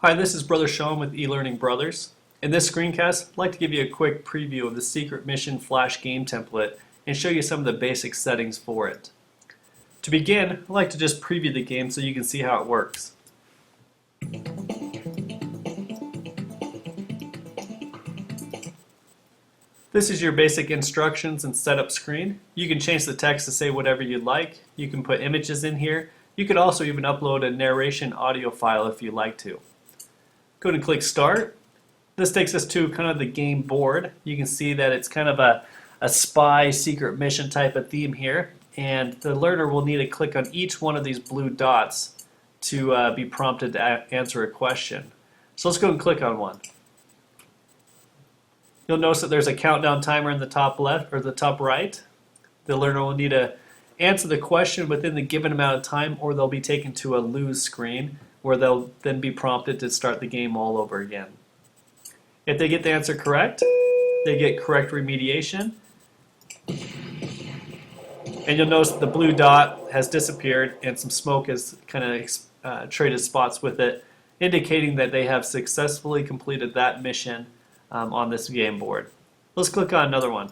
Hi, this is Brother Sean with eLearning Brothers. In this screencast, I'd like to give you a quick preview of the Secret Mission Flash game template and show you some of the basic settings for it. To begin, I'd like to just preview the game so you can see how it works. This is your basic instructions and setup screen. You can change the text to say whatever you'd like. You can put images in here. You could also even upload a narration audio file if you'd like to. Go ahead and click Start. This takes us to kind of the game board. You can see that it's kind of a spy secret mission type of theme here, and the learner will need to click on each one of these blue dots to be prompted to answer a question. So let's go and click on one. You'll notice that there's a countdown timer in the top left or the top right. The learner will need to answer the question within the given amount of time, or they'll be taken to a lose screen where they'll then be prompted to start the game all over again. If they get the answer correct, they get correct remediation. And you'll notice the blue dot has disappeared and some smoke has kind of traded spots with it, indicating that they have successfully completed that mission on this game board. Let's click on another one.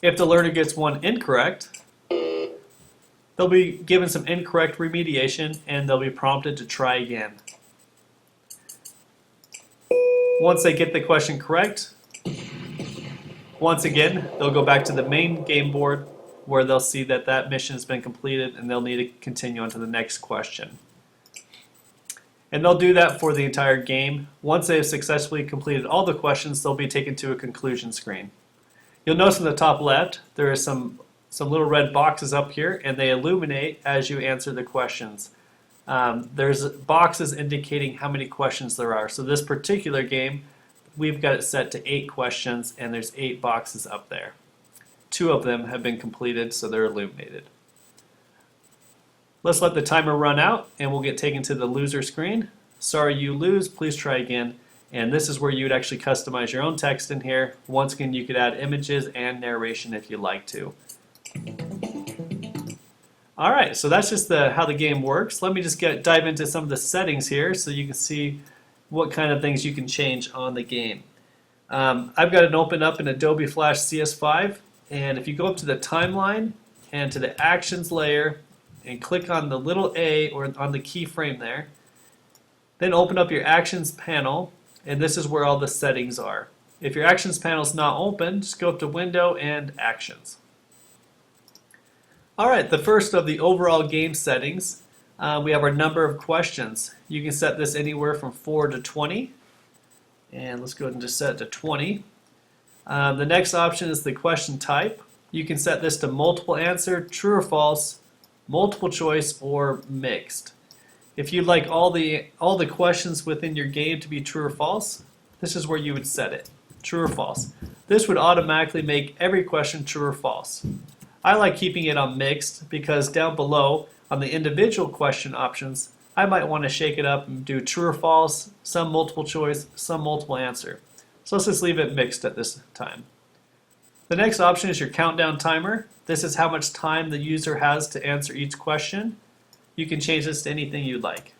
If the learner gets one incorrect, they'll be given some incorrect remediation and they'll be prompted to try again. Once they get the question correct, once again, they'll go back to the main game board where they'll see that that mission has been completed and they'll need to continue on to the next question. And they'll do that for the entire game. Once they've successfully completed all the questions, they'll be taken to a conclusion screen. You'll notice in the top left, there is some little red boxes up here, and they illuminate as you answer the questions. There's boxes indicating how many questions there are. So this particular game, we've got it set to 8 questions, and there's 8 boxes up there. 2 of them have been completed, so they're illuminated. Let's let the timer run out, and we'll get taken to the loser screen. Sorry you lose, please try again. And this is where you would actually customize your own text in here. Once again, you could add images and narration if you'd like to. Alright, so that's just how the game works. Let me just dive into some of the settings here so you can see what kind of things you can change on the game. I've got it open up in Adobe Flash CS5, and if you go up to the timeline and to the actions layer and click on the little A or on the keyframe there, then open up your actions panel, and this is where all the settings are. If your actions panel is not open, just go up to Window and Actions. Alright, the first of the overall game settings, we have our number of questions. You can set this anywhere from 4 to 20. And let's go ahead and just set it to 20. The next option is the question type. You can set this to multiple answer, true or false, multiple choice, or mixed. If you'd like all the questions within your game to be true or false, this is where you would set it, true or false. This would automatically make every question true or false. I like keeping it on mixed because down below on the individual question options, I might want to shake it up and do true or false, some multiple choice, some multiple answer. So let's just leave it mixed at this time. The next option is your countdown timer. This is how much time the user has to answer each question. You can change this to anything you'd like.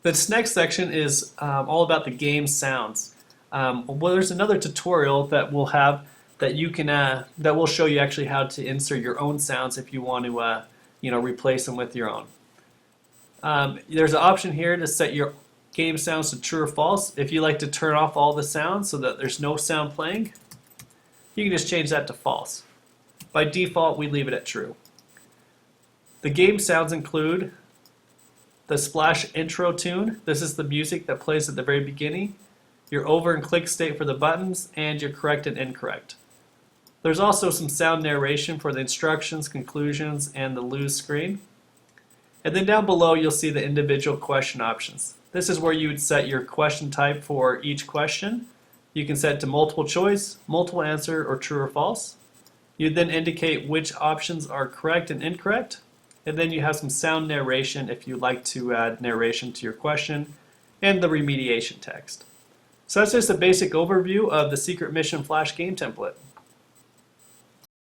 This next section is all about the game sounds. Well, there's another tutorial that we'll have that you can that will show you actually how to insert your own sounds if you want to replace them with your own. There's an option here to set your game sounds to true or false. If you like to turn off all the sounds so that there's no sound playing, you can just change that to false. By default, we leave it at true. The game sounds include the splash intro tune. This is the music that plays at the very beginning, your over and click state for the buttons, and your correct and incorrect. There's also some sound narration for the instructions, conclusions, and the lose screen. And then down below you'll see the individual question options. This is where you would set your question type for each question. You can set it to multiple choice, multiple answer, or true or false. You'd then indicate which options are correct and incorrect. And then you have some sound narration if you'd like to add narration to your question, and the remediation text. So that's just a basic overview of the Secret Mission Flash game template.